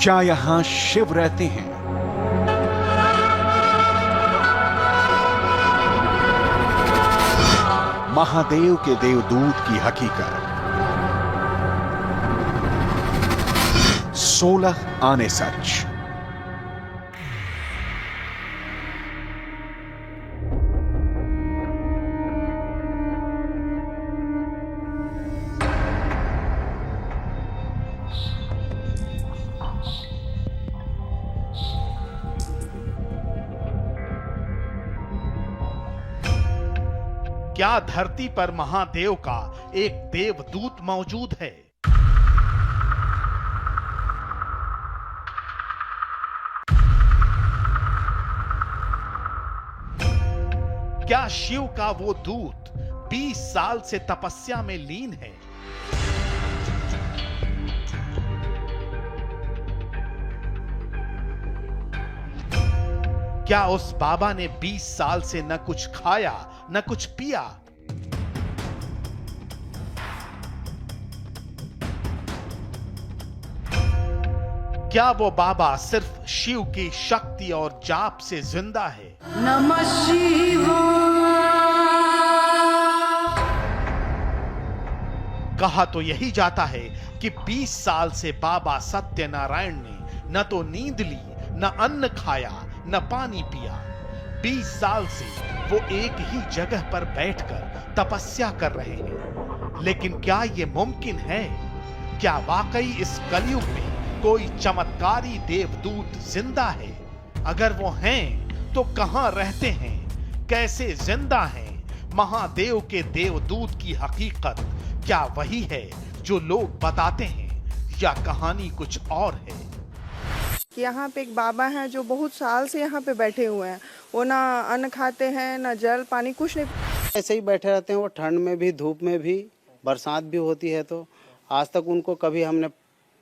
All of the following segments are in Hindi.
क्या यहां शिव रहते हैं? महादेव के देवदूत की हकीकत। 16 आने सच। क्या धरती पर महादेव का एक देवदूत मौजूद है? क्या शिव का वो दूत 20 साल से तपस्या में लीन है? क्या उस बाबा ने 20 साल से न कुछ खाया न कुछ पिया? क्या वो बाबा सिर्फ शिव की शक्ति और जाप से जिंदा है? नमः शिवाय। कहा तो यही जाता है कि 20 साल से बाबा सत्यनारायण ने न तो नींद ली, न अन्न खाया, न पानी पिया। 20 साल से वो एक ही जगह पर बैठकर तपस्या कर रहे हैं। लेकिन क्या ये मुमकिन है? क्या वाकई इस कलयुग में कोई चमत्कारी देवदूत जिंदा है? अगर वो हैं तो कहां रहते हैं, कैसे जिंदा हैं? महादेव के देवदूत की हकीकत क्या वही है जो लोग बताते हैं, या कहानी कुछ और है? यहाँ पे एक बाबा हैं जो बहुत साल से यहाँ पे बैठे हुए हैं। वो ना अन्न खाते हैं, ना जल पानी, कुछ नहीं। ऐसे ही बैठे रहते हैं। वो ठंड में भी, धूप में भी, बरसात भी होती है तो आज तक उनको कभी हमने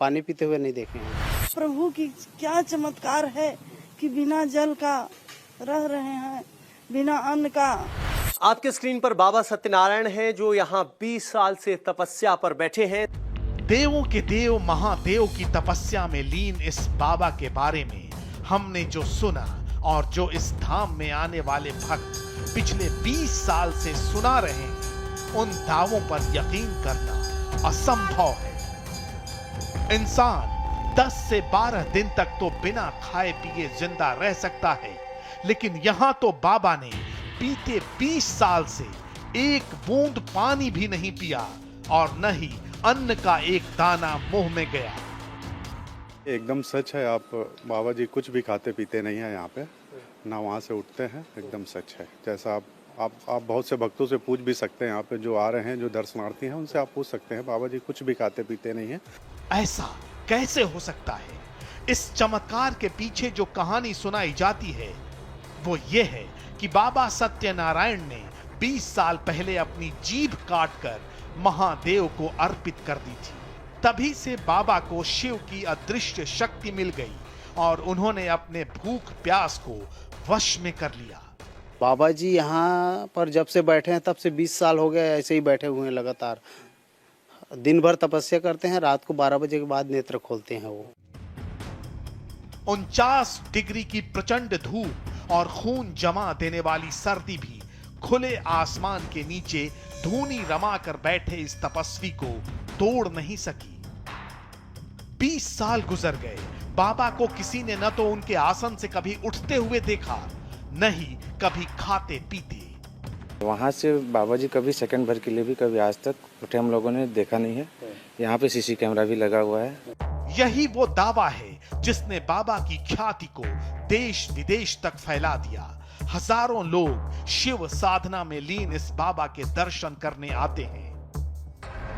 पानी पीते हुए नहीं देखे हैं। प्रभु की क्या चमत्कार है कि बिना जल का रह रहे हैं, बिना अन्न का। आपके स्क्रीन पर बाबा सत्यनारायण हैं जो यहाँ 20 साल से तपस्या पर बैठे हैं। देवों के देव महादेव की तपस्या में लीन इस बाबा के बारे में हमने जो सुना और जो इस धाम में आने वाले भक्त पिछले 20 साल से सुना रहे हैं, उन दावों पर यकीन करना असंभव है। इंसान 10 से 12 दिन तक तो बिना खाए पिए जिंदा रह सकता है, लेकिन यहां तो बाबा ने बीते 20 साल से एक बूंद पानी भी नहीं पिया और न ही अन्न का एक दाना मुंह में गया। एकदम सच है। आप बाबा जी कुछ भी खाते पीते नहीं है यहाँ पे, ना वहाँ से उठते हैं। एकदम सच है। जैसा आप बहुत से भक्तों से पूछ भी सकते हैं, यहाँ पे जो आ रहे हैं, जो दर्शनार्थी हैं, उनसे आप पूछ सकते हैं। बाबा जी कुछ भी खाते पीते नहीं है। ऐसा कैसे हो सकता है? इस चमत्कार के पीछे जो कहानी सुनाई जाती है वो ये है कि बाबा सत्यनारायण ने 20 साल पहले अपनी जीभ काटकर महादेव को अर्पित कर दी थी। तभी से बाबा को शिव की अदृश्य शक्ति मिल गई और उन्होंने अपने भूख प्यास को वश में कर लिया। बाबा जी यहाँ पर जब से बैठे हैं तब से 20 साल हो गए ऐसे ही बैठे हुए हैं लगातार। दिन भर तपस्या करते हैं, रात को 12 बजे के बाद नेत्र खोलते हैं। वो 49 डिग्री की प्रचंड धूप और खून जमा देने वाली सर्दी भी खुले आसमान के नीचे धूनी रमा कर बैठे इस तपस्वी को तोड़ नहीं सकी। 20 साल गुजर गए, बाबा को किसी ने न तो उनके आसन से कभी उठते हुए देखा, न ही कभी खाते पीते। वहाँ से बाबा जी कभी सेकंड भर के लिए भी कभी आज तक उठे हम लोगों ने देखा नहीं है। यहाँ पे सीसी कैमरा भी लगा हुआ है। यही वो दावा है जिसने बाबा की ख्याति को देश विदेश तक फैला दिया। हजारों लोग शिव साधना में लीन इस बाबा के दर्शन करने आते हैं।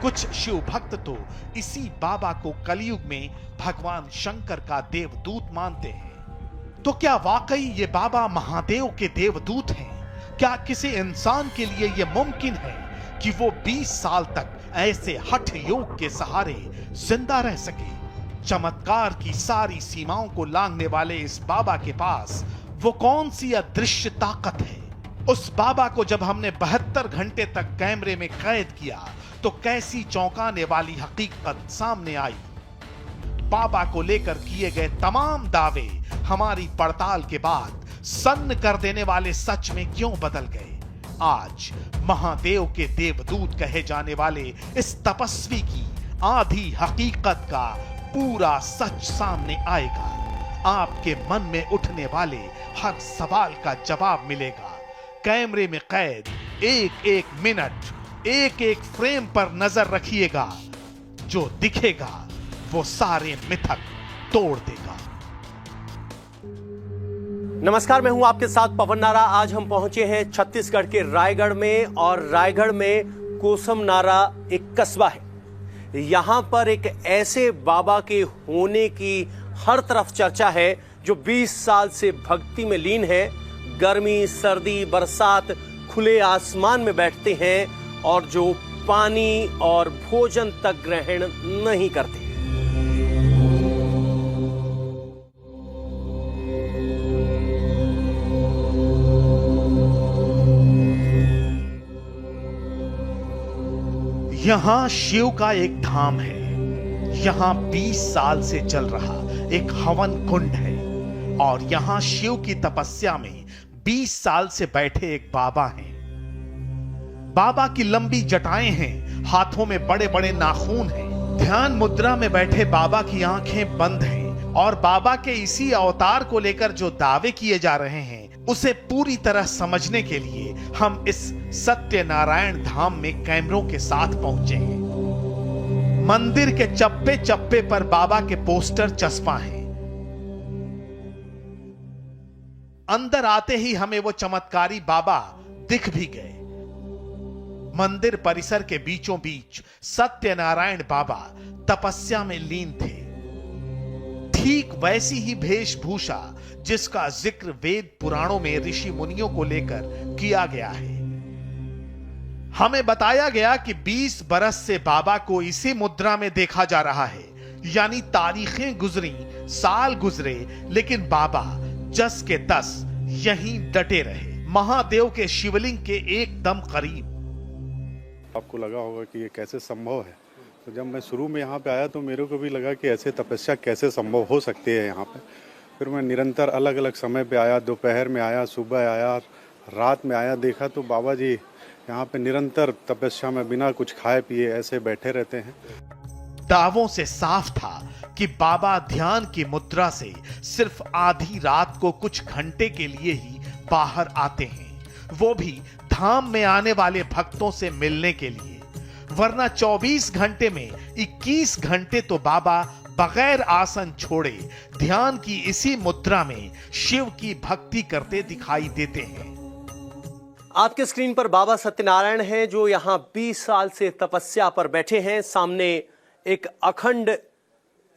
कुछ शिव भक्त तो इसी बाबा को कलयुग में भगवान शंकर का देवदूत मानते हैं। तो क्या वाकई ये बाबा महादेव के देवदूत हैं? क्या किसी इंसान के लिए यह मुमकिन है कि वो 20 साल तक ऐसे हठ योग के सहारे जिंदा रह सके? चमत्कार की सारी सीमाओं को लांघने वाले इस बाबा के पास वो कौन सी अदृश्य ताकत है? उस बाबा को जब हमने 72 घंटे तक कैमरे में कैद किया तो कैसी चौंकाने वाली हकीकत सामने आई। बाबा को लेकर किए गए तमाम दावे हमारी पड़ताल के बाद सन्न कर देने वाले सच में क्यों बदल गए। आज महादेव के देवदूत कहे जाने वाले इस तपस्वी की आधी हकीकत का पूरा सच सामने आएगा। आपके मन में उठने वाले हर सवाल का जवाब मिलेगा। कैमरे में कैद एक एक मिनट, एक एक फ्रेम पर नजर रखिएगा। जो दिखेगा वो सारे मिथक तोड़ देगा। नमस्कार, मैं हूं आपके साथ पवन नारा। आज हम पहुंचे हैं छत्तीसगढ़ के रायगढ़ में, और रायगढ़ में कोसम नारा एक कस्बा है। यहां पर एक ऐसे बाबा के होने की हर तरफ चर्चा है जो 20 साल से भक्ति में लीन है। गर्मी, सर्दी, बरसात खुले आसमान में बैठते हैं और जो पानी और भोजन तक ग्रहण नहीं करते। यहां शिव का एक धाम है। यहां 20 साल से चल रहा एक हवन कुंड है, और यहां शिव की तपस्या में 20 साल से बैठे एक बाबा हैं। बाबा की लंबी जटाएं हैं, हाथों में बड़े बड़े नाखून हैं। ध्यान मुद्रा में बैठे बाबा की आंखें बंद हैं, और बाबा के इसी अवतार को लेकर जो दावे किए जा रहे हैं उसे पूरी तरह समझने के लिए हम इस सत्यनारायण धाम में कैमरों के साथ पहुंचे हैं। मंदिर के चप्पे चप्पे पर बाबा के पोस्टर चस्पा हैं। अंदर आते ही हमें वो चमत्कारी बाबा दिख भी गए। मंदिर परिसर के बीचों बीच सत्यनारायण बाबा तपस्या में लीन थे। ठीक वैसी ही वेशभूषा जिसका जिक्र वेद पुराणों में ऋषि मुनियों को लेकर किया गया है। हमें बताया गया कि 20 बरस से बाबा को इसी मुद्रा में देखा जा रहा है। यानी तारीखें गुजरी, साल गुजरे, लेकिन बाबा जस के तस यहीं डटे रहे, महादेव के शिवलिंग के एकदम करीब। आपको लगा होगा कि ये कैसे संभव है। तो जब मैं शुरू में यहाँ पे आया तो मेरे को भी लगा कि ऐसे तपस्या कैसे संभव हो सकती है यहाँ पे। फिर मैं निरंतर अलग अलग समय पे आया, दोपहर में आया, सुबह आया, रात में आया, देखा तो बाबा जी यहाँ पे निरंतर तपस्या में बिना कुछ खाए पिए ऐसे बैठे रहते हैं। दावों से साफ था कि बाबा ध्यान की मुद्रा से सिर्फ आधी रात को कुछ घंटे के लिए ही बाहर आते हैं, वो भी धाम में आने वाले भक्तों से मिलने के लिए। वरना 24 घंटे में 21 घंटे तो बाबा बगैर आसन छोड़े ध्यान की इसी मुद्रा में शिव की भक्ति करते दिखाई देते हैं। आपके स्क्रीन पर बाबा सत्यनारायण हैं जो यहां 20 साल से तपस्या पर बैठे हैं। सामने एक अखंड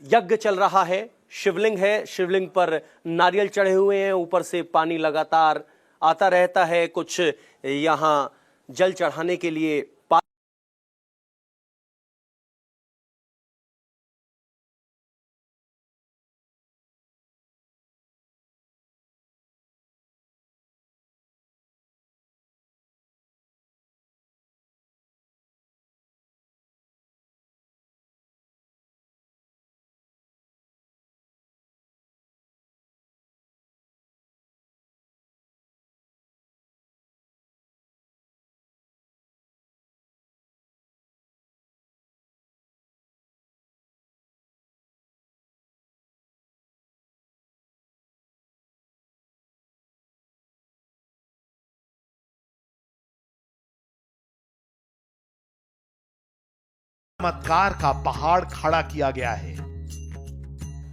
यज्ञ चल रहा है, शिवलिंग है, शिवलिंग पर नारियल चढ़े हुए हैं, ऊपर से पानी लगातार आता रहता है। कुछ यहां जल चढ़ाने के लिए चमत्कार का पहाड़ खड़ा किया गया है।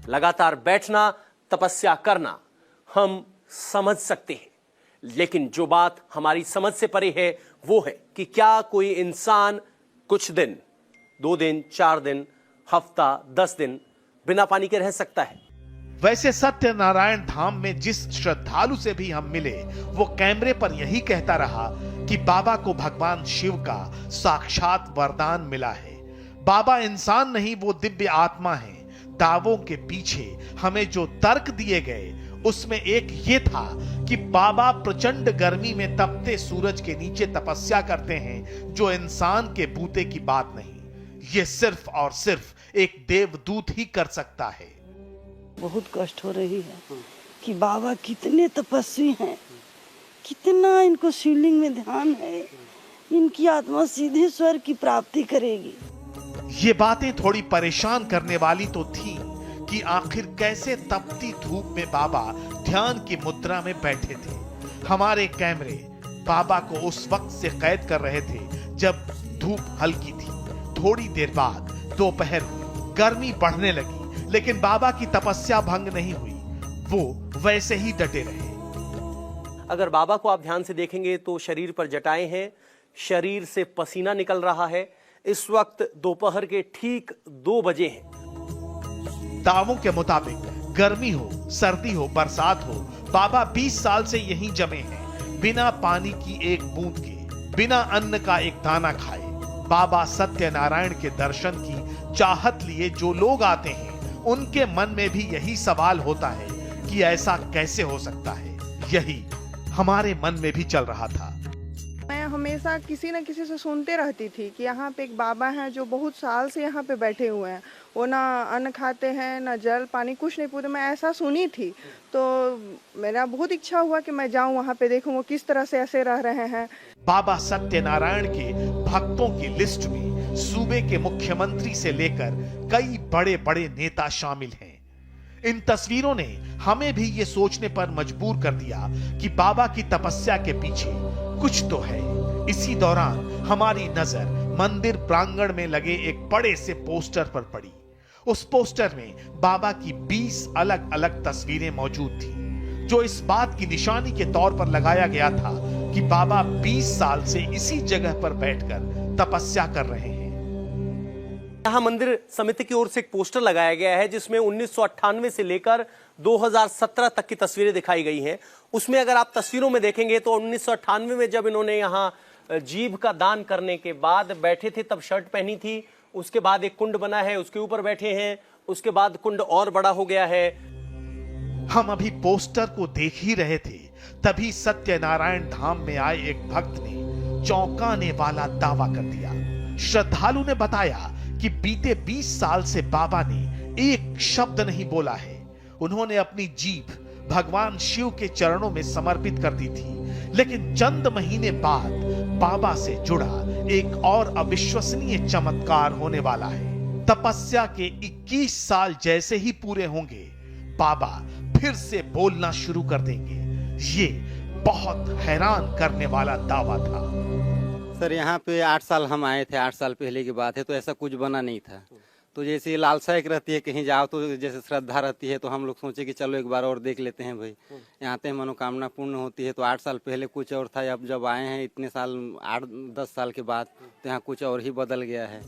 लगातार बैठना, तपस्या करना हम समझ सकते हैं, लेकिन जो बात हमारी समझ से परे है वो है कि क्या कोई इंसान कुछ दिन, 2 दिन, 4 दिन, हफ्ता, 10 दिन बिना पानी के रह सकता है? वैसे सत्यनारायण धाम में जिस श्रद्धालु से भी हम मिले वो कैमरे पर यही कहता रहा कि बाबा को भगवान शिव का साक्षात वरदान मिला है। बाबा इंसान नहीं, वो दिव्य आत्मा है। दावों के पीछे हमें जो तर्क दिए गए उसमें एक ये था कि बाबा प्रचंड गर्मी में तपते सूरज के नीचे तपस्या करते हैं, जो इंसान के बूते की बात नहीं। ये सिर्फ और सिर्फ एक देवदूत ही कर सकता है। बहुत कष्ट हो रही है कि बाबा कितने तपस्वी हैं, कितना इनको शिवलिंग में ध्यान है, इनकी आत्मा सीधे स्वर्ग की प्राप्ति करेगी। ये बातें थोड़ी परेशान करने वाली तो थी कि आखिर कैसे तपती धूप में बाबा ध्यान की मुद्रा में बैठे थे। हमारे कैमरे बाबा को उस वक्त से कैद कर रहे थे जब धूप हल्की थी। थोड़ी देर बाद दोपहर हुई, गर्मी बढ़ने लगी, लेकिन बाबा की तपस्या भंग नहीं हुई, वो वैसे ही डटे रहे। अगर बाबा को आप ध्यान से देखेंगे तो शरीर पर जटाएं हैं, शरीर से पसीना निकल रहा है। इस वक्त दोपहर के ठीक 2 बजे हैं। दावों के मुताबिक गर्मी हो, सर्दी हो, बरसात हो, बाबा 20 साल से यहीं जमे हैं, बिना पानी की एक बूंद के, बिना अन्न का एक दाना खाए। बाबा सत्यनारायण के दर्शन की चाहत लिए जो लोग आते हैं, उनके मन में भी यही सवाल होता है कि ऐसा कैसे हो सकता है। यही हमारे मन में भी चल रहा था। मैं हमेशा किसी न किसी से सुनते रहती थी कि यहाँ पे एक बाबा हैं जो बहुत साल से यहाँ पे बैठे हुए हैं, वो ना अन्न खाते हैं, ना जल पानी, कुछ नहीं पूछते। मैं ऐसा सुनी थी, तो मेरा बहुत इच्छा हुआ कि मैं जाऊँ वहाँ पे, देखूँ वो किस तरह से ऐसे रह रहे हैं। बाबा सत्यनारायण के भक्तों की लिस्ट में सूबे के मुख्यमंत्री से लेकर कई बड़े बड़े नेता शामिल हैं। इन तस्वीरों ने हमें भी ये सोचने पर मजबूर कर दिया कि बाबा की तपस्या के पीछे कुछ तो है। इसी दौरान हमारी नजर मंदिर प्रांगण में लगे एक बड़े से पोस्टर पर पड़ी। उस पोस्टर में बाबा की 20 अलग अलग तस्वीरें मौजूद थी, जो इस बात की निशानी के तौर पर लगाया गया था कि बाबा 20 साल से इसी जगह पर बैठकर तपस्या कर रहे हैं। यहाँ मंदिर समिति की ओर से एक पोस्टर लगाया गया है जिसमें 1998 से लेकर 2017 तक की तस्वीरें दिखाई गई हैं। उसमें अगर आप तस्वीरों में देखेंगे तो 1998 में जब इन्होंने यहाँ जीभ का दान करने के बाद बैठे थे तब शर्ट पहनी थी। उसके बाद एक कुंड बना है, उसके ऊपर बैठे हैं। उसके बाद कुंड और बड़ा हो गया है। हम अभी पोस्टर को देख ही रहे थे, तभी सत्यनारायण धाम में आए एक भक्त ने चौंकाने वाला दावा कर दिया। श्रद्धालु ने बताया कि बीते 20 साल से बाबा ने एक शब्द नहीं बोला है। उन्होंने अपनी जीभ भगवान शिव के चरणों में समर्पित कर दी थी, लेकिन चंद महीने बाद बाबा से जुड़ा एक और अविश्वसनीय चमत्कार होने वाला है। तपस्या के 21 साल जैसे ही पूरे होंगे, बाबा फिर से बोलना शुरू कर देंगे। ये बहुत हैरान करने वाला दावा था। सर यहाँ पे 8 साल हम आए थे, 8 साल पहले की बात है, तो ऐसा कुछ बना नहीं था। तो जैसे लालसा एक रहती है, कहीं जाओ तो जैसे श्रद्धा रहती है, तो हम लोग सोचे कि चलो एक बार और देख लेते हैं भाई, यहाँ पे मनोकामना पूर्ण होती है। तो 8 साल पहले कुछ और था, अब जब आए हैं इतने साल 8-10 साल के बाद, तो यहाँ कुछ और ही बदल गया है।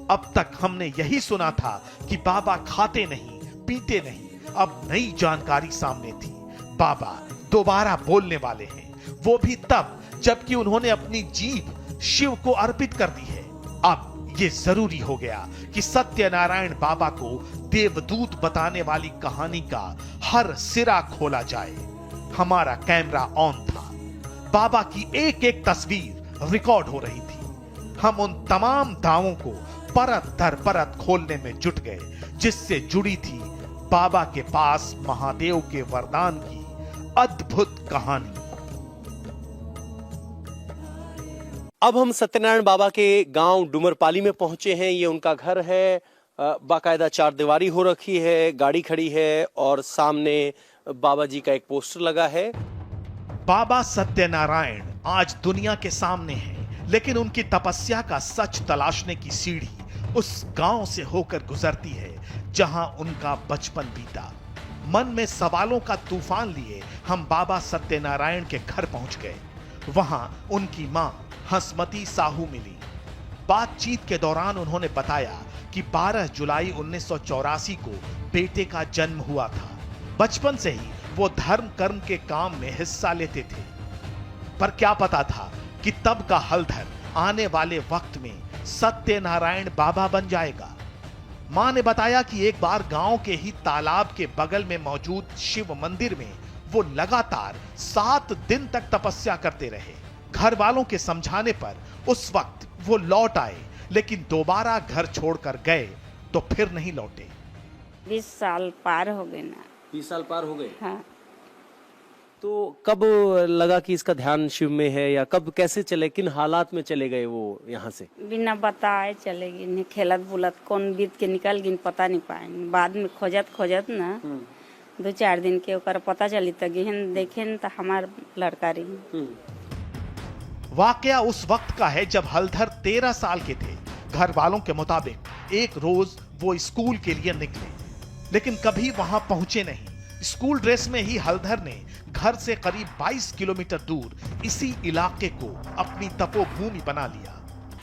अब तक हमने यही सुना था कि बाबा खाते नहीं, पीते नहीं। अब नई जानकारी सामने थी, बाबा दोबारा बोलने वाले हैं, वो भी तब जबकि उन्होंने अपनी जीभ शिव को अर्पित कर दी है। अब ये जरूरी हो गया कि सत्यनारायण बाबा को देवदूत बताने वाली कहानी का हर सिरा खोला जाए। हमारा कैमरा ऑन था, बाबा की एक एक तस्वीर रिकॉर्ड हो रही थी। हम उन तमाम दावों को परत दर परत खोलने में जुट गए, जिससे जुड़ी थी बाबा के पास महादेव के वरदान की अद्भुत कहानी। अब हम सत्यनारायण बाबा के गांव डुमरपाली में पहुंचे हैं। ये उनका घर है, बाकायदा 4 दीवारी हो रखी है, गाड़ी खड़ी है और सामने बाबा जी का एक पोस्टर लगा है। बाबा सत्यनारायण आज दुनिया के सामने हैं, लेकिन उनकी तपस्या का सच तलाशने की सीढ़ी उस गांव से होकर गुजरती है जहां उनका बचपन बीता। मन में सवालों का तूफान लिए हम बाबा सत्यनारायण के घर पहुंच गए। वहां उनकी मां हसमती साहू मिली। बातचीत के दौरान उन्होंने बताया कि 12 जुलाई 1984 को बेटे का जन्म हुआ था। बचपन से ही वो धर्म कर्म के काम में हिस्सा लेते थे, पर क्या पता था कि तब का हलधर आने वाले वक्त में सत्यनारायण बाबा बन जाएगा। मां ने बताया कि एक बार गांव के ही तालाब के बगल में मौजूद शिव मंदिर में वो लगातार 7 दिन तक तपस्या करते रहे। घर वालों के समझाने पर उस वक्त वो लौट आए, लेकिन दोबारा घर छोड़कर गए तो फिर नहीं लौटे। 20 साल पार हो गए ना। 20 साल पार हो गए। हाँ। तो कब लगा कि इसका ध्यान शिव में है, या कब कैसे चले, किन हालात में चले गए वो यहाँ से? बिना बताए चले गए, खेलत बुलत कौन बीत के निकल गई पता नहीं पाएंगे। बाद में खोजत ना 2-4 दिन के ओकर पता चली तो गहन देखे तो हमार लड़का रही। वाकया उस वक्त का है जब हलधर 13 साल के थे। घर वालों के मुताबिक एक रोज वो स्कूल के लिए निकले, लेकिन कभी वहां पहुंचे नहीं। स्कूल ड्रेस में ही हलधर ने घर से करीब 22 किलोमीटर दूर इसी इलाके को अपनी तपोभूमि बना लिया।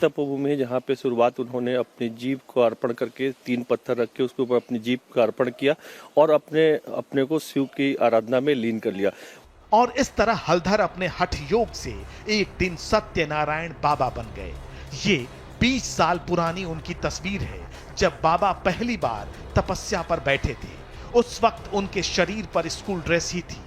तपोभूमि है जहाँ पे शुरुआत उन्होंने अपनी जीभ को अर्पण करके 3 पत्थर रख के उसके ऊपर अपनी जीभ का अर्पण किया और अपने को शिव की आराधना में लीन कर लिया। और इस तरह हलधर अपने हठ योग से एक दिन सत्यनारायण बाबा बन गए। ये 20 साल पुरानी उनकी तस्वीर है जब बाबा पहली बार तपस्या पर बैठे थे। उस वक्त उनके शरीर पर स्कूल ड्रेस ही थी।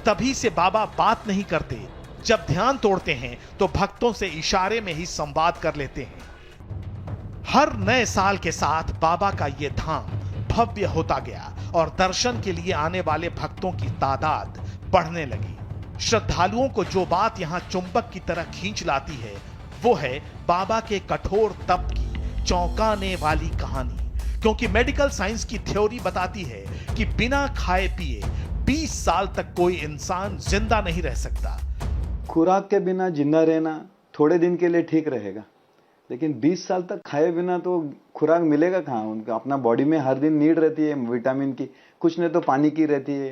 तभी से बाबा बात नहीं करते। जब ध्यान तोड़ते हैं तो भक्तों से इशारे में ही संवाद कर लेते हैं। हर नए साल के साथ बाबा का ये धाम भव्य होता गया और दर्शन के लिए आने वाले भक्तों की तादाद बढ़ने लगी। श्रद्धालुओं को जो बात यहाँ चुंबक की तरह खींच लाती है वो है बाबा के कठोर तप की चौंकाने वाली कहानी। क्योंकि मेडिकल साइंस की थ्योरी बताती है कि बिना खाए पिए 20 साल तक कोई इंसान जिंदा नहीं रह सकता। खुराक के बिना जिंदा रहना थोड़े दिन के लिए ठीक रहेगा, लेकिन 20 साल तक खाए बिना तो खुराक मिलेगा कहाँ उनका। अपना बॉडी में हर दिन नीड रहती है विटामिन की, कुछ नहीं तो पानी की रहती है,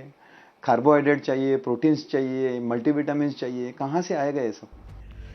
कार्बोहाइड्रेट चाहिए, प्रोटीन्स चाहिए, मल्टीविटामिन चाहिए, कहाँ से आएगा ये सब।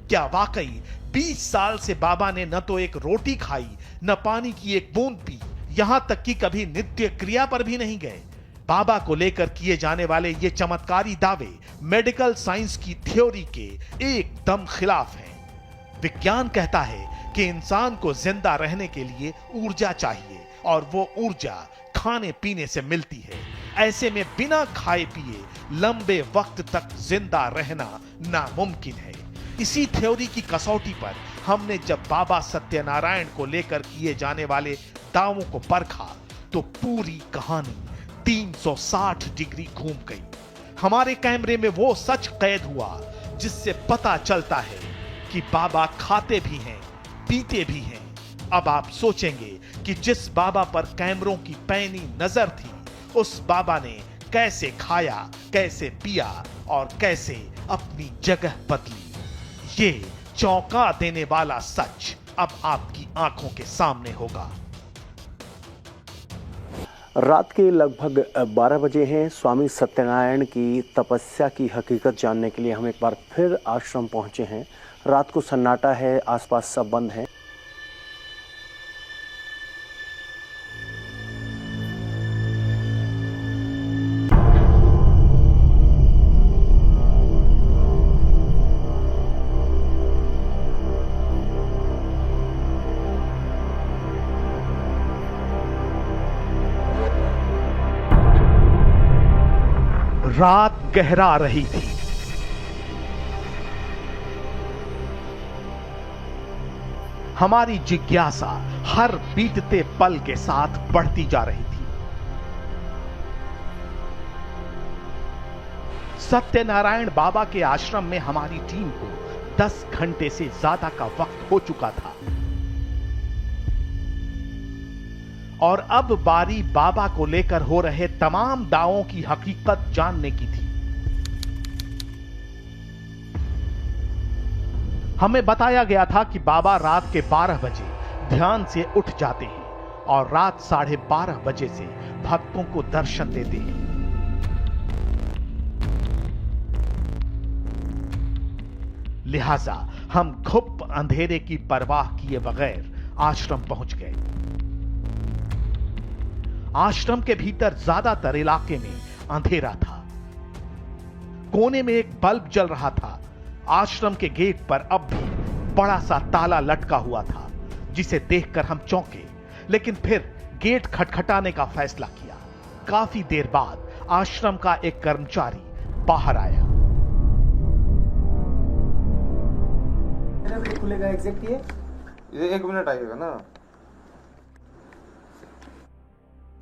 क्या वाकई 20 साल से बाबा ने न तो एक रोटी खाई, न पानी की एक बूंद पी, यहां तक कि कभी नित्य क्रिया पर भी नहीं गए। बाबा को लेकर किए जाने वाले ये चमत्कारी दावे मेडिकल साइंस की थ्योरी के एकदम खिलाफ हैं। विज्ञान कहता है कि इंसान को जिंदा रहने के लिए ऊर्जा चाहिए और वो ऊर्जा खाने पीने से मिलती है। ऐसे में बिना खाए पिए लंबे वक्त तक जिंदा रहना नामुमकिन है। इसी थ्योरी की कसौटी पर हमने जब बाबा सत्यनारायण को लेकर किए जाने वाले दावों को परखा तो पूरी कहानी 360 डिग्री घूम गई। हमारे कैमरे में वो सच कैद हुआ जिससे पता चलता है कि बाबा खाते भी हैं, पीते भी हैं। अब आप सोचेंगे कि जिस बाबा पर कैमरों की पैनी नजर थी, उस बाबा ने कैसे खाया, कैसे पिया और कैसे अपनी जगह बदली। ये चौंका देने वाला सच अब आपकी आंखों के सामने होगा। रात के लगभग 12 बजे हैं। स्वामी सत्यनारायण की तपस्या की हकीकत जानने के लिए हम एक बार फिर आश्रम पहुंचे हैं। रात को सन्नाटा है, आसपास सब बंद है। रात गहरा रही थी। हमारी जिज्ञासा हर बीतते पल के साथ बढ़ती जा रही थी। सत्यनारायण बाबा के आश्रम में हमारी टीम को 10 घंटे से ज्यादा का वक्त हो चुका था और अब बारी बाबा को लेकर हो रहे तमाम दावों की हकीकत जानने की थी। हमें बताया गया था कि बाबा रात के 12 बजे ध्यान से उठ जाते हैं और रात 12:30 बजे से भक्तों को दर्शन देते हैं। लिहाजा हम घुप अंधेरे की परवाह किए बगैर आश्रम पहुंच गए। आश्रम के भीतर ज्यादातर इलाके में अंधेरा था। कोने में एक बल्ब जल रहा था। आश्रम के गेट पर अब भी बड़ा सा ताला लटका हुआ था, जिसे देखकर हम चौंके, लेकिन फिर गेट खटखटाने का फैसला किया। काफी देर बाद आश्रम का एक कर्मचारी बाहर आया। खुलेगा एग्जैक्ट ये ये 1 मिनट आइएगा ना।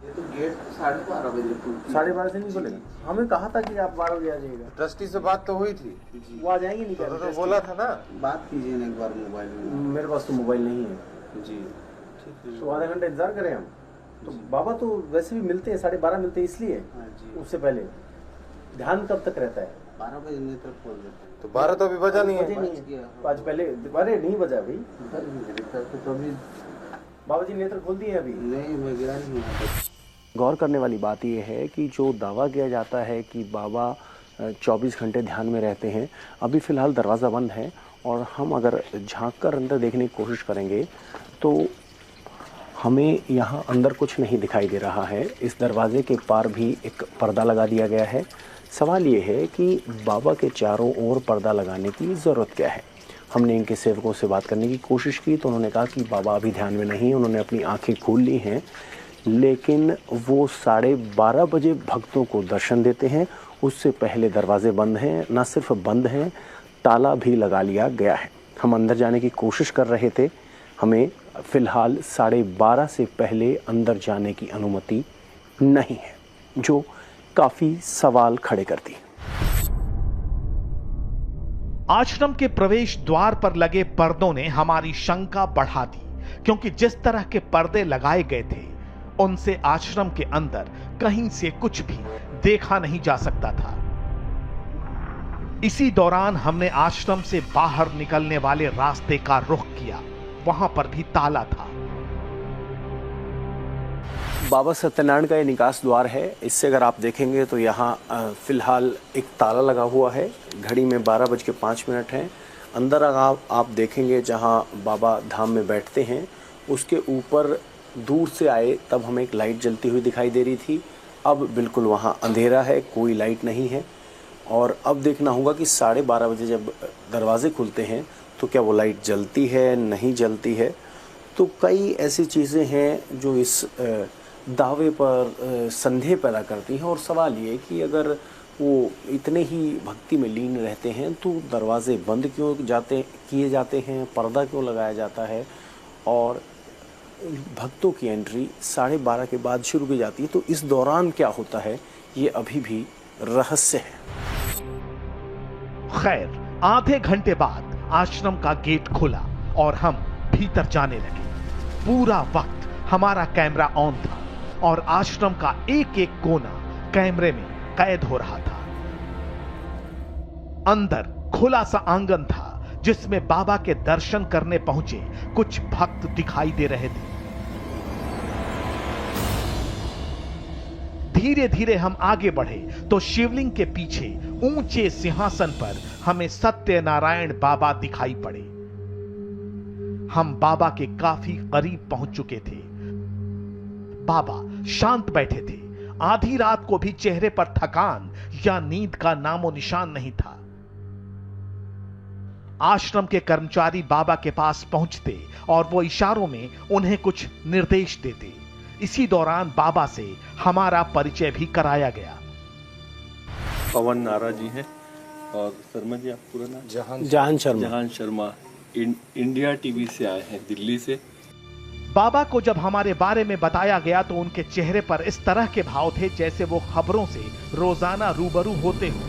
ये तो गेट 12:30 बजे 12:30 से नहीं खुलेगा। हमें कहा था कि आप 12 बजे आ जाइएगा। ट्रस्टी से बात तो हुई थी, वो आ जाएंगे नहीं तो बोला था ना। बात कीजिए ना एक बार मोबाइल में। मेरे पास तो मोबाइल नहीं है जी तो आधा घंटा इंतजार करें हम। तो बाबा तो वैसे भी मिलते हैं 12:30 मिलते हैं, इसलिए उससे पहले ध्यान कब तक रहता है? 12 बजे नेत्र खोल देते हैं। तो 12 तो अभी बजा नहीं है। आज पहले 12 नहीं बजा भाई। तो अभी बाबा जी नेत्र खोल दिए अभी? नहीं, मैं गया नहीं। गौर करने वाली बात यह है कि जो दावा किया जाता है कि बाबा 24 घंटे ध्यान में रहते हैं, अभी फ़िलहाल दरवाज़ा बंद है और हम अगर झांक कर अंदर देखने की कोशिश करेंगे तो हमें यहाँ अंदर कुछ नहीं दिखाई दे रहा है। इस दरवाजे के पार भी एक पर्दा लगा दिया गया है। सवाल ये है कि बाबा के चारों ओर पर्दा लगाने की ज़रूरत क्या है? हमने इनके सेवकों से बात करने की कोशिश की तो उन्होंने कहा कि बाबा अभी ध्यान में नहीं, उन्होंने अपनी आंखें खोल ली हैं, लेकिन वो 12:30 बजे भक्तों को दर्शन देते हैं। उससे पहले दरवाजे बंद हैं, न सिर्फ बंद हैं, ताला भी लगा लिया गया है। हम अंदर जाने की कोशिश कर रहे थे, हमें फ़िलहाल 12:30 से पहले अंदर जाने की अनुमति नहीं है, जो काफ़ी सवाल खड़े करती है। आश्रम के प्रवेश द्वार पर लगे पर्दों ने हमारी शंका बढ़ा दी, क्योंकि जिस तरह के पर्दे लगाए गए थे उनसे आश्रम के अंदर कहीं से कुछ भी देखा नहीं जा सकता था। इसी दौरान हमने आश्रम से बाहर निकलने वाले रास्ते का रुख किया, वहां पर भी ताला था। बाबा सत्यनारायण का ये निकास द्वार है। इससे अगर आप देखेंगे तो यहाँ फ़िलहाल एक ताला लगा हुआ है। घड़ी में 12:05 है। अंदर अगर आप देखेंगे जहाँ बाबा धाम में बैठते हैं, उसके ऊपर दूर से आए तब हमें एक लाइट जलती हुई दिखाई दे रही थी। अब बिल्कुल वहाँ अंधेरा है, कोई लाइट नहीं है। और अब देखना होगा कि 12:30 बजे जब दरवाजे खुलते हैं तो क्या वो लाइट जलती है, नहीं जलती है। तो कई ऐसी चीज़ें हैं जो इस दावे पर संदेह पैदा करती हैं। और सवाल ये कि अगर वो इतने ही भक्ति में लीन रहते हैं तो दरवाजे बंद क्यों किए जाते हैं, पर्दा क्यों लगाया जाता है और भक्तों की एंट्री 12:30 के बाद शुरू की जाती है। तो इस दौरान क्या होता है, ये अभी भी रहस्य है। खैर, आधे घंटे बाद आश्रम का गेट खुला और हम भीतर जाने लगे। पूरा वक्त हमारा कैमरा ऑन था और आश्रम का एक एक कोना कैमरे में कैद हो रहा था। अंदर खुला सा आंगन था जिसमें बाबा के दर्शन करने पहुंचे कुछ भक्त दिखाई दे रहे थे। धीरे धीरे हम आगे बढ़े तो शिवलिंग के पीछे ऊंचे सिंहासन पर हमें सत्यनारायण बाबा दिखाई पड़े। हम बाबा के काफी करीब पहुंच चुके थे। बाबा शांत बैठे थे। आधी रात को भी चेहरे पर थकान या नींद का नामो निशान नहीं था। आश्रम के कर्मचारी बाबा के पास पहुंचते और वो इशारों में उन्हें कुछ निर्देश देते। इसी दौरान बाबा से हमारा परिचय भी कराया गया। पवन नारा जी हैं और शर्मा जी, आप पूरा नाम? जहान शर्मा। इंडिया टीवी से आए हैं, दिल्ली से। बाबा को जब हमारे बारे में बताया गया तो उनके चेहरे पर इस तरह के भाव थे जैसे वो खबरों से रोजाना रूबरू होते हो।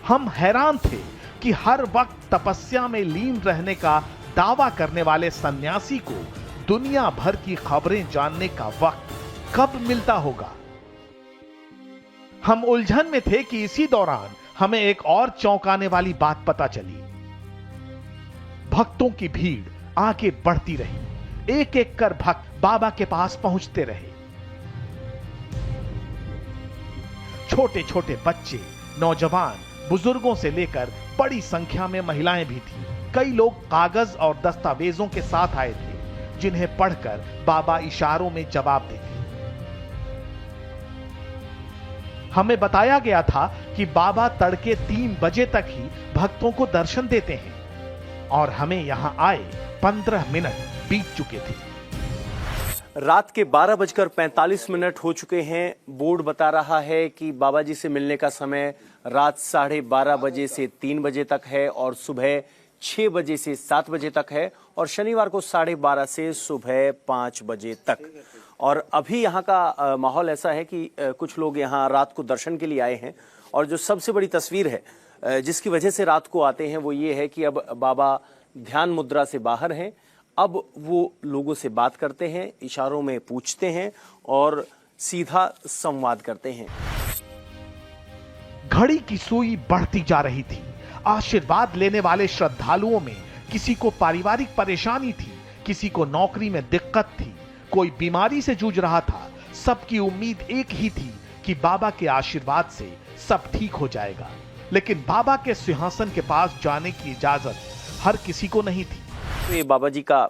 हम हैरान थे कि हर वक्त तपस्या में लीन रहने का दावा करने वाले सन्यासी को दुनिया भर की खबरें जानने का वक्त कब मिलता होगा। हम उलझन में थे कि इसी दौरान हमें एक और चौंकाने वाली बात पता चली। भक्तों की भीड़ आगे बढ़ती रही। एक एक कर भक्त बाबा के पास पहुंचते रहे। छोटे छोटे बच्चे, नौजवान, बुजुर्गों से लेकर बड़ी संख्या में महिलाएं भी थीं। कई लोग कागज और दस्तावेजों के साथ आए थे जिन्हें पढ़कर बाबा इशारों में जवाब देते। हमें बताया गया था कि बाबा तड़के 3 बजे तक ही भक्तों को दर्शन देते हैं और हमें यहां आए 15 मिनट बीत चुके थे। रात के 12:45 हो चुके हैं। बोर्ड बता रहा है कि बाबा जी से मिलने का समय रात 12:30 बजे से 3 बजे तक है और सुबह 6 बजे से 7 बजे तक है और शनिवार को 12:30 से सुबह 5 बजे तक। और अभी यहाँ का माहौल ऐसा है कि कुछ लोग यहाँ रात को दर्शन के लिए आए हैं और जो सबसे बड़ी तस्वीर है जिसकी वजह से रात को आते हैं वो ये है कि अब बाबा ध्यान मुद्रा से बाहर हैं। अब वो लोगों से बात करते हैं, इशारों में पूछते हैं और सीधा संवाद करते हैं। घड़ी की सुई बढ़ती जा रही थी। आशीर्वाद लेने वाले श्रद्धालुओं में किसी को पारिवारिक परेशानी थी, किसी को नौकरी में दिक्कत थी, कोई बीमारी से जूझ रहा था। सबकी उम्मीद एक ही थी कि बाबा के आशीर्वाद से सब ठीक हो जाएगा। लेकिन बाबा के सिंहासन के पास जाने की इजाजत हर किसी को नहीं थी। तो ये बाबा जी का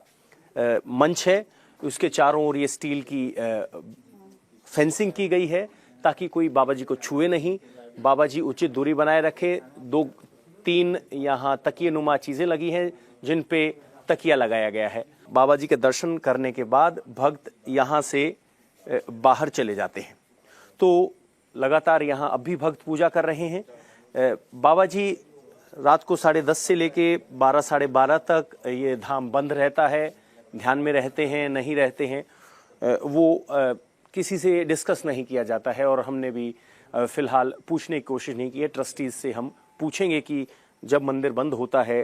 मंच है, उसके चारों ओर ये स्टील की फेंसिंग की गई है ताकि कोई बाबा जी को छुए नहीं। बाबा जी उचित दूरी बनाए रखे। 2-3 यहाँ तकिए नुमा चीजें लगी हैं जिन पे तकिया लगाया गया है। बाबा जी के दर्शन करने के बाद भक्त यहाँ से बाहर चले जाते हैं। तो लगातार यहाँ अब भी भक्त पूजा कर रहे हैं। बाबा जी रात को 10:30 से लेके 12 साढ़े 12 तक ये धाम बंद रहता है। ध्यान में रहते हैं नहीं रहते हैं वो किसी से डिस्कस नहीं किया जाता है और हमने भी फिलहाल पूछने की कोशिश नहीं की है। ट्रस्टीज से हम पूछेंगे कि जब मंदिर बंद होता है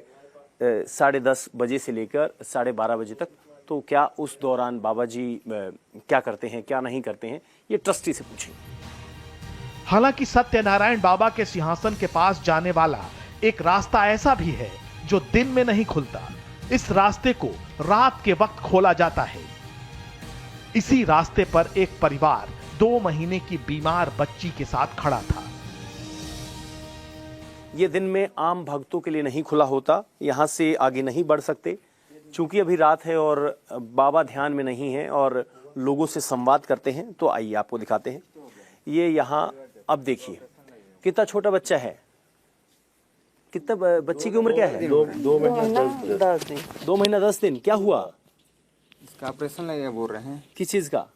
10:30 बजे से लेकर 12:30 बजे तक, तो क्या उस दौरान बाबा जी क्या करते हैं क्या नहीं करते हैं, ये ट्रस्टी से पूछेंगे। हालांकि सत्यनारायण बाबा के सिंहासन के पास जाने वाला एक रास्ता ऐसा भी है जो दिन में नहीं खुलता। इस रास्ते को रात के वक्त खोला जाता है। इसी रास्ते पर एक परिवार 2 महीने की बीमार बच्ची के साथ खड़ा था। ये दिन में आम भक्तों के लिए नहीं खुला होता, यहां से आगे नहीं बढ़ सकते चूंकि अभी रात है और बाबा ध्यान में नहीं है और लोगों से संवाद करते हैं। तो आइए आपको दिखाते हैं। ये यहाँ अब देखिए कितना छोटा बच्चा है। कितना बच्चे की उम्र क्या है? 2 महीना 10 दिन। 2 महीना 10 दिन। क्या हुआ? इसका ऑपरेशन लगेगा बोल रहे हैं। किस चीज का?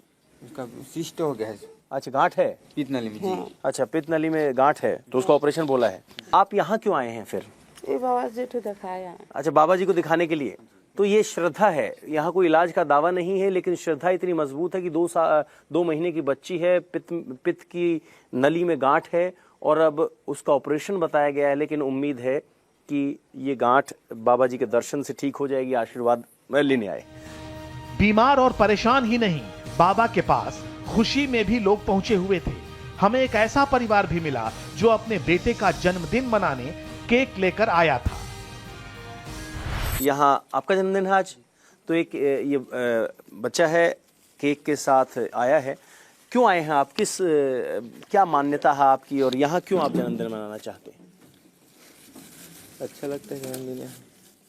उसका सिस्ट हो गया है। अच्छा, गांठ है पित्त नली में जी। अच्छा, पित्त नली में गांठ है तो उसका ऑपरेशन बोला है। आप यहाँ क्यों आए हैं फिर? ये बाबा जी को दिखाया। अच्छा, बाबा जी को दिखाने के लिए। तो ये श्रद्धा है, यहाँ कोई इलाज का दावा नहीं है लेकिन श्रद्धा इतनी मजबूत है कि 2 महीने की बच्ची है, पित्त की नली में गांठ है और अब उसका ऑपरेशन बताया गया है। लेकिन उम्मीद है कि ये गांठ बाबा जी के दर्शन से ठीक हो जाएगी, आशीर्वाद लेने आए। बीमार और परेशान ही नहीं, बाबा के पास खुशी में भी लोग पहुंचे हुए थे। हमें एक ऐसा परिवार भी मिला जो अपने बेटे का जन्मदिन मनाने केक लेकर आया था। यहाँ आपका जन्मदिन है आज, तो एक ये बच्चा है केक के साथ आया है। क्यों आए हैं आप? क्या मान्यता है आपकी और यहाँ क्यों आप जन्मदिन मनाना चाहते हैं? अच्छा लगता है जन्मदिन।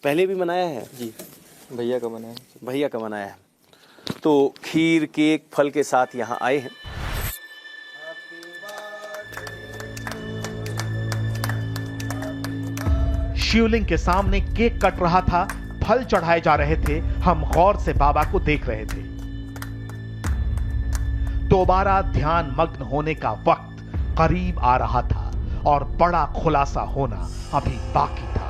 पहले भी मनाया है जी, भैया का बनाया। भैया का मनाया है। तो खीर केक फल के साथ यहाँ आए हैं। शिवलिंग के सामने केक कट रहा था, फल चढ़ाए जा रहे थे। हम गौर से बाबा को देख रहे थे। दोबारा ध्यान मग्न होने का वक्त करीब आ रहा था और बड़ा खुलासा होना अभी बाकी था।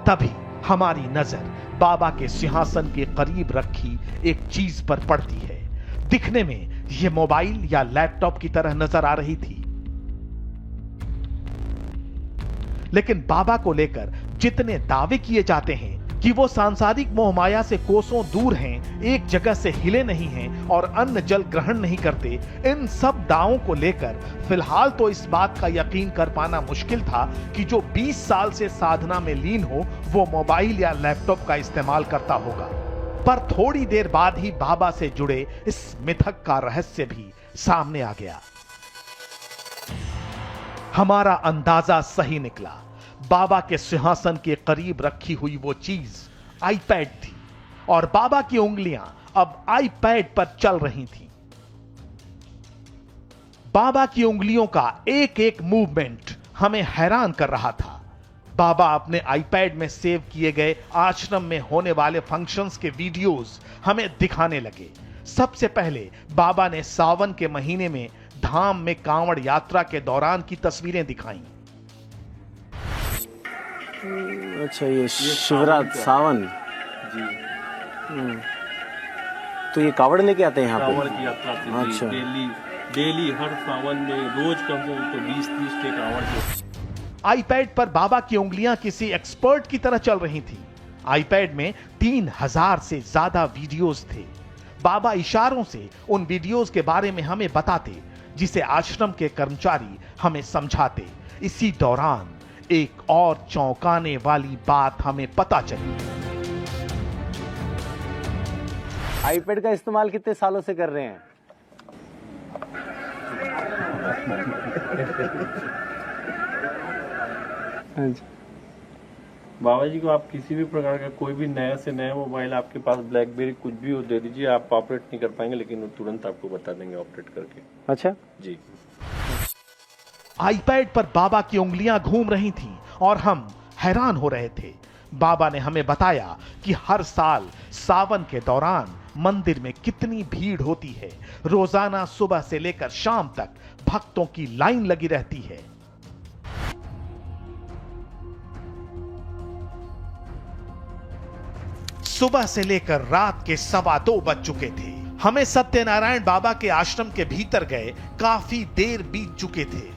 तभी हमारी नजर बाबा के सिंहासन के करीब रखी एक चीज पर पड़ती है। दिखने में यह मोबाइल या लैपटॉप की तरह नजर आ रही थी, लेकिन बाबा को लेकर जितने दावे किए जाते हैं कि वो सांसारिक मोहमाया से कोसों दूर हैं, एक जगह से हिले नहीं हैं और अन्न जल ग्रहण नहीं करते, इन सब दावों को लेकर फिलहाल तो इस बात का यकीन कर पाना मुश्किल था कि जो 20 साल से साधना में लीन हो वो मोबाइल या लैपटॉप का इस्तेमाल करता होगा। पर थोड़ी देर बाद ही बाबा से जुड़े इस मिथक का रहस्य भी सामने आ गया। हमारा अंदाजा सही निकला। बाबा के सिंहासन के करीब रखी हुई वो चीज आईपैड थी और बाबा की उंगलियां अब आईपैड पर चल रही थीं। बाबा की उंगलियों का एक एक मूवमेंट हमें हैरान कर रहा था। बाबा अपने आईपैड में सेव किए गए आश्रम में होने वाले फंक्शंस के वीडियोस हमें दिखाने लगे। सबसे पहले बाबा ने सावन के महीने में धाम में कांवड़ यात्रा के दौरान की तस्वीरें दिखाई। अच्छा, ये शिवरात्रि सावन जी। तो ये कावड़ लेके आते हैं यहाँ कावड़ पे? की यात्रा से अच्छा। डेली हर सावन में रोज कम से कम तो 20-30 के कावड़ के। आईपैड पर बाबा की उंगलियां किसी एक्सपर्ट की तरह चल रही थी। आईपैड में 3000 से ज्यादा वीडियोस थे। बाबा इशारों से उन वीडियोस के बारे में हमें बताते, जिसे आश्रम के कर्मचारी हमें समझाते। इसी दौरान एक और चौंकाने वाली बात हमें पता चली। आईपैड का इस्तेमाल कितने सालों से कर रहे हैं? बाबा जी को आप किसी भी प्रकार का कोई भी नया से नया मोबाइल आपके पास ब्लैकबेरी कुछ भी हो दे दीजिए, आप ऑपरेट नहीं कर पाएंगे, लेकिन वो तुरंत आपको बता देंगे ऑपरेट करके। अच्छा जी। आईपैड पर बाबा की उंगलियां घूम रही थीं और हम हैरान हो रहे थे। बाबा ने हमें बताया कि हर साल सावन के दौरान मंदिर में कितनी भीड़ होती है। रोजाना सुबह से लेकर शाम तक भक्तों की लाइन लगी रहती है। सुबह से लेकर रात के 2:15 बज चुके थे। हमें सत्यनारायण बाबा के आश्रम के भीतर गए काफी देर बीत चुके थे।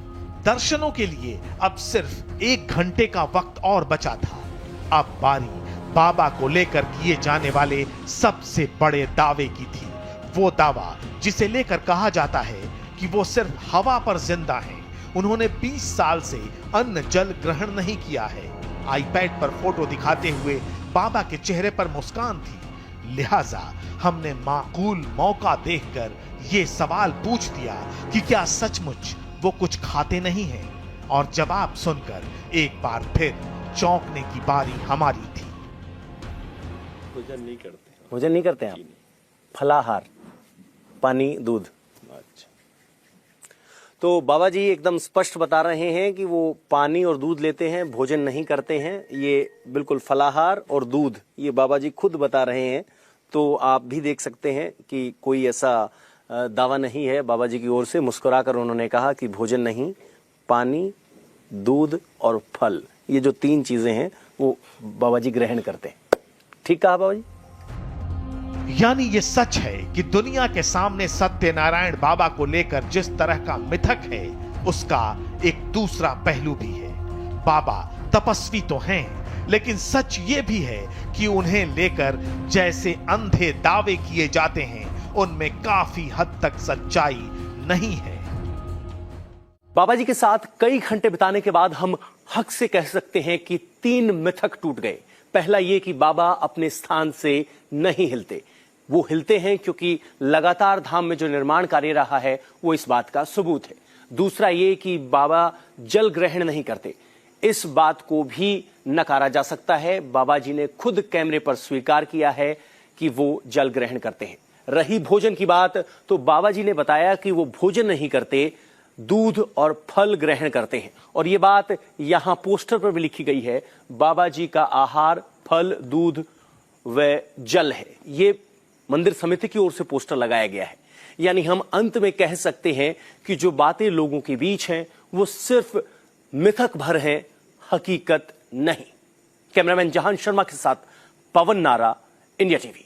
दर्शनों के लिए अब सिर्फ 1 घंटे का वक्त और बचा था। अब बारी बाबा को लेकर किए जाने वाले सबसे बड़े दावे की थी। वो दावा जिसे लेकर कहा जाता है कि वो सिर्फ हवा पर जिंदा हैं। उन्होंने 20 साल से अन्न जल ग्रहण नहीं किया है। आईपैड पर फोटो दिखाते हुए बाबा के चेहरे पर मुस्कान थी। लिहाजा हमने माकूल मौका देखकर ये सवाल पूछ दिया कि क्या सचमुच वो कुछ खाते नहीं हैं। और जवाब सुनकर एक बार फिर चौंकने की बारी हमारी थी। भोजन नहीं करते। भोजन नहीं करते हैं आप? फलाहार, पानी, दूध। अच्छा। तो बाबा जी एकदम स्पष्ट बता रहे हैं कि वो पानी और दूध लेते हैं, भोजन नहीं करते हैं। ये बिल्कुल फलाहार और दूध, ये बाबा जी खुद बता रहे हैं। तो आप भी देख सकते हैं कि कोई ऐसा दावा नहीं है। बाबा जी की ओर से मुस्कुराकर उन्होंने कहा कि भोजन नहीं, पानी, दूध और फल, ये जो 3 चीजें हैं वो बाबा जी ग्रहण करते हैं। ठीक कहा बाबा जी? यानी ये सच है कि दुनिया के सामने सत्यनारायण बाबा को लेकर जिस तरह का मिथक है, उसका एक दूसरा पहलू भी है। बाबा तपस्वी तो हैं, लेकिन सच ये भी है कि उन्हें लेकर जैसे अंधे दावे किए जाते हैं, उनमें काफी हद तक सच्चाई नहीं है। बाबा जी के साथ कई घंटे बिताने के बाद हम हक से कह सकते हैं कि 3 मिथक टूट गए। पहला ये कि बाबा अपने स्थान से नहीं हिलते। वो हिलते हैं क्योंकि लगातार धाम में जो निर्माण कार्य रहा है वो इस बात का सबूत है। दूसरा ये कि बाबा जल ग्रहण नहीं करते। इस बात को भी नकारा जा सकता है। बाबा जी ने खुद कैमरे पर स्वीकार किया है कि वो जल ग्रहण करते हैं। रही भोजन की बात, तो बाबा जी ने बताया कि वो भोजन नहीं करते, दूध और फल ग्रहण करते हैं। और ये बात यहां पोस्टर पर भी लिखी गई है। बाबा जी का आहार फल, दूध व जल है। ये मंदिर समिति की ओर से पोस्टर लगाया गया है। यानी हम अंत में कह सकते हैं कि जो बातें लोगों के बीच हैं वो सिर्फ मिथक भर हैं, हकीकत नहीं। कैमरामैन जहान शर्मा के साथ पवन नारा, इंडिया टीवी।